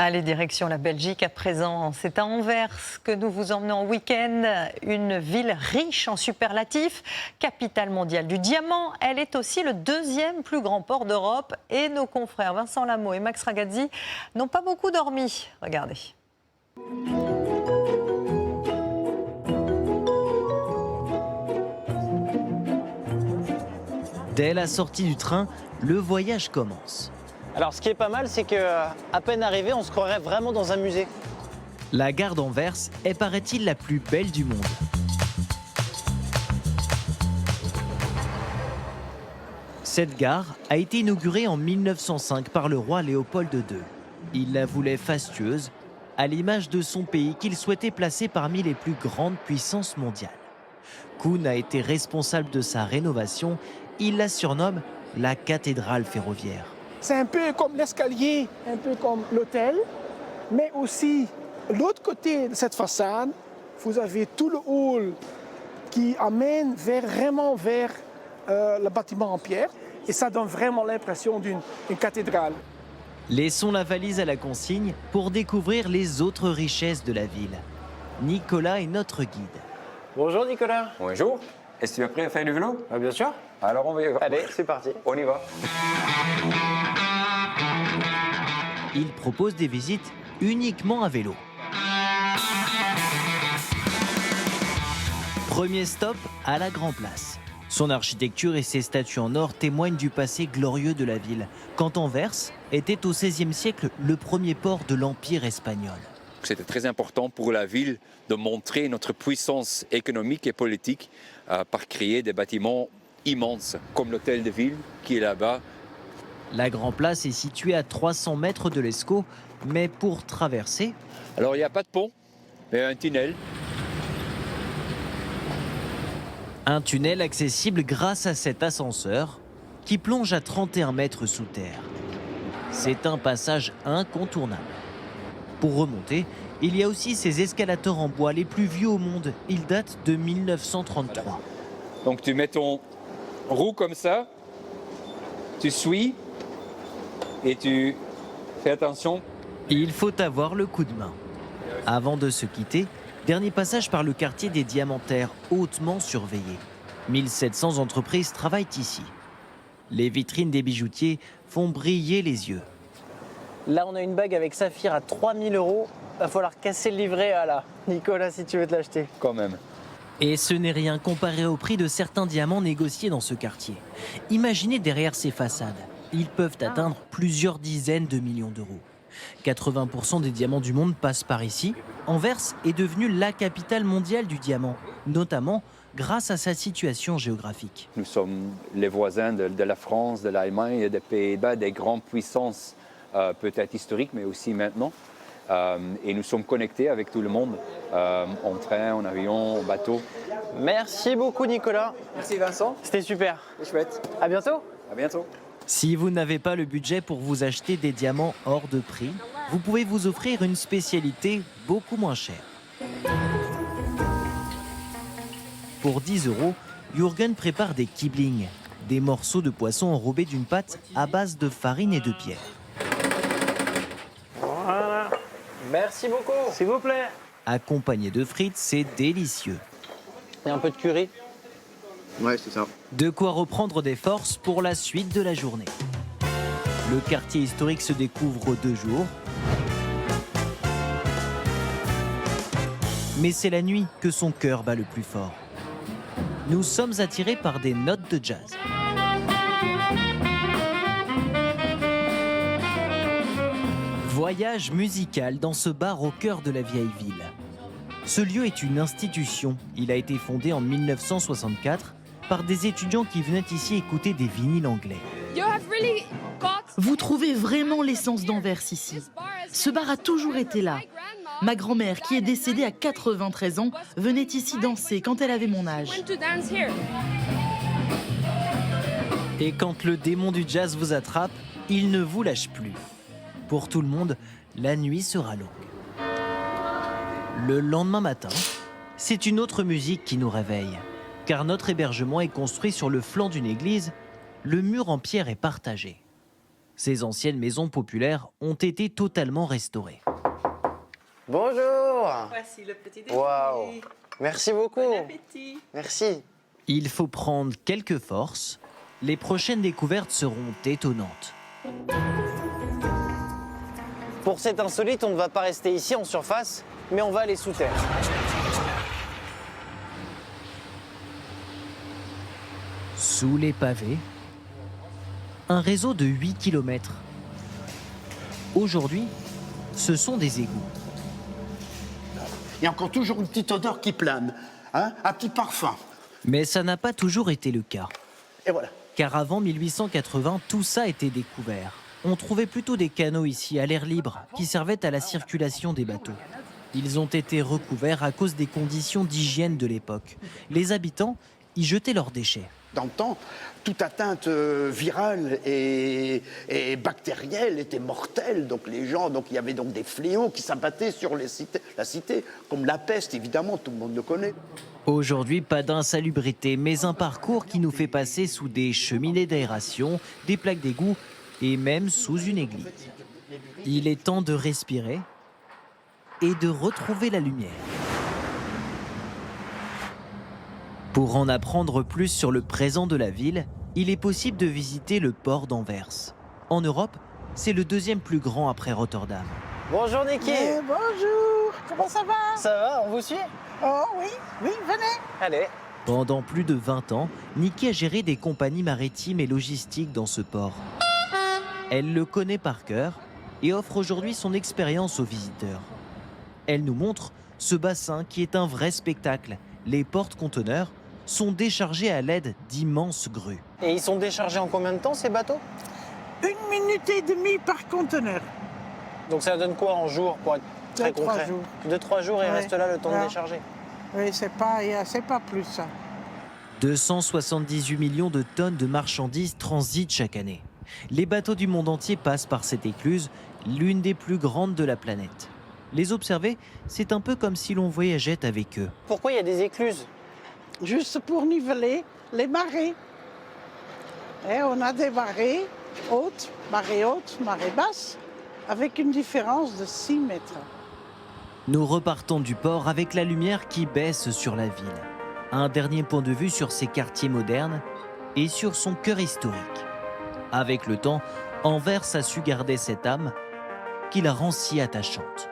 Allez, direction la Belgique à présent. C'est à Anvers que nous vous emmenons en week-end. Une ville riche en superlatifs, capitale mondiale du diamant. Elle est aussi le deuxième plus grand port d'Europe. Et nos confrères Vincent Lameau et Max Ragazzi n'ont pas beaucoup dormi. Regardez. Dès la sortie du train, le voyage commence. Alors ce qui est pas mal, c'est qu'à peine arrivé, on se croirait vraiment dans un musée. La gare d'Anvers est, paraît-il, la plus belle du monde. Cette gare a été inaugurée en 1905 par le roi Léopold II. Il la voulait fastueuse, à l'image de son pays qu'il souhaitait placer parmi les plus grandes puissances mondiales. Kuhn a été responsable de sa rénovation. Il la surnomme la cathédrale ferroviaire. C'est un peu comme l'escalier, un peu comme l'hôtel, mais aussi l'autre côté de cette façade, vous avez tout le hall qui amène vraiment vers le bâtiment en pierre, et ça donne vraiment l'impression d'une cathédrale. Laissons la valise à la consigne pour découvrir les autres richesses de la ville. Nicolas est notre guide. Bonjour Nicolas. Bonjour. Est-ce que tu es prêt à faire du vélo? Bien sûr. Alors on va y aller. Allez, c'est parti. On y va. Il propose des visites uniquement à vélo. Premier stop à la Grand Place. Son architecture et ses statues en or témoignent du passé glorieux de la ville, quand Anvers était au XVIe siècle le premier port de l'Empire espagnol. C'était très important pour la ville de montrer notre puissance économique et politique par créer des bâtiments immenses, comme l'hôtel de ville qui est là-bas. La Grand Place est située à 300 mètres de l'Escaut, mais pour traverser... Alors il n'y a pas de pont, mais un tunnel. Un tunnel accessible grâce à cet ascenseur qui plonge à 31 mètres sous terre. C'est un passage incontournable. Pour remonter, il y a aussi ces escalators en bois les plus vieux au monde. Ils datent de 1933. Voilà. Donc tu mets ton roue comme ça, tu suis et tu fais attention. Il faut avoir le coup de main. Avant de se quitter, dernier passage par le quartier des Diamantaires, hautement surveillé. 1700 entreprises travaillent ici. Les vitrines des bijoutiers font briller les yeux. Là, on a une bague avec saphir à 3000 €. Va falloir casser le livret à la Nicolas si tu veux te l'acheter. Quand même. Et ce n'est rien comparé au prix de certains diamants négociés dans ce quartier. Imaginez derrière ces façades. Ils peuvent atteindre plusieurs dizaines de millions d'euros. 80% des diamants du monde passent par ici. Anvers est devenue la capitale mondiale du diamant, notamment grâce à sa situation géographique. Nous sommes les voisins de la France, de l'Allemagne, des Pays-Bas, des grandes puissances, peut-être historiques, mais aussi maintenant. Et nous sommes connectés avec tout le monde, en train, en avion, en bateau. Merci beaucoup Nicolas. Merci Vincent. C'était super. C'est chouette. À bientôt. À bientôt. Si vous n'avez pas le budget pour vous acheter des diamants hors de prix, vous pouvez vous offrir une spécialité beaucoup moins chère. Pour 10 €, Jürgen prépare des kibling, des morceaux de poisson enrobés d'une pâte à base de farine et de pierre. Voilà. Merci beaucoup. S'il vous plaît. Accompagné de frites, c'est délicieux. Et un peu de curry. Ouais, c'est ça. De quoi reprendre des forces pour la suite de la journée. Le quartier historique se découvre 2 jours. Mais c'est la nuit que son cœur bat le plus fort. Nous sommes attirés par des notes de jazz. Voyage musical dans ce bar au cœur de la vieille ville. Ce lieu est une institution. Il a été fondé en 1964 par des étudiants qui venaient ici écouter des vinyles anglais. Vous trouvez vraiment l'essence d'Anvers ici. Ce bar a toujours été là. Ma grand-mère, qui est décédée à 93 ans, venait ici danser quand elle avait mon âge. Et quand le démon du jazz vous attrape, il ne vous lâche plus. Pour tout le monde, la nuit sera longue. Le lendemain matin, c'est une autre musique qui nous réveille. Car notre hébergement est construit sur le flanc d'une église, le mur en pierre est partagé. Ces anciennes maisons populaires ont été totalement restaurées. Bonjour. Voici le petit déjeuner. Waouh. Merci beaucoup. Bon appétit. Merci. Il faut prendre quelques forces. Les prochaines découvertes seront étonnantes. Pour cet insolite, on ne va pas rester ici en surface, mais on va aller sous terre. Sous les pavés, un réseau de 8 km. Aujourd'hui, ce sont des égouts. Il y a encore toujours une petite odeur qui plane, hein, un petit parfum. Mais ça n'a pas toujours été le cas. Et voilà. Car avant 1880, tout ça était découvert. On trouvait plutôt des canaux ici à l'air libre qui servaient à la circulation des bateaux. Ils ont été recouverts à cause des conditions d'hygiène de l'époque. Les habitants y jetaient leurs déchets. Dans le temps, toute atteinte virale et bactérielle était mortelle. Donc les gens, il y avait donc des fléaux qui s'abattaient sur la cité, comme la peste, évidemment, tout le monde le connaît. Aujourd'hui, pas d'insalubrité, mais un parcours qui nous fait passer sous des cheminées d'aération, des plaques d'égout et même sous une église. Il est temps de respirer et de retrouver la lumière. Pour en apprendre plus sur le présent de la ville, il est possible de visiter le port d'Anvers. En Europe, c'est le deuxième plus grand après Rotterdam. Bonjour Niki. Bonjour, comment ça va? Ça va, on vous suit? Oh oui, oui, venez. Allez. Pendant plus de 20 ans, Niki a géré des compagnies maritimes et logistiques dans ce port. Elle le connaît par cœur et offre aujourd'hui son expérience aux visiteurs. Elle nous montre ce bassin qui est un vrai spectacle. Les porte-conteneurs sont déchargés à l'aide d'immenses grues. Et ils sont déchargés en combien de temps ces bateaux? 1 minute et demie par conteneur. Donc ça donne quoi en jours pour être très 2-3 concret? jours. 2-3 jours et Ouais. reste là le temps de Ouais. décharger. Oui, c'est pas plus ça. 278 millions de tonnes de marchandises transitent chaque année. Les bateaux du monde entier passent par cette écluse, l'une des plus grandes de la planète. Les observer, c'est un peu comme si l'on voyageait avec eux. Pourquoi il y a des écluses? Juste pour niveler les marées. Et on a des marées hautes, marée basse, avec une différence de 6 mètres. Nous repartons du port avec la lumière qui baisse sur la ville. Un dernier point de vue sur ses quartiers modernes et sur son cœur historique. Avec le temps, Anvers a su garder cette âme qui la rend si attachante.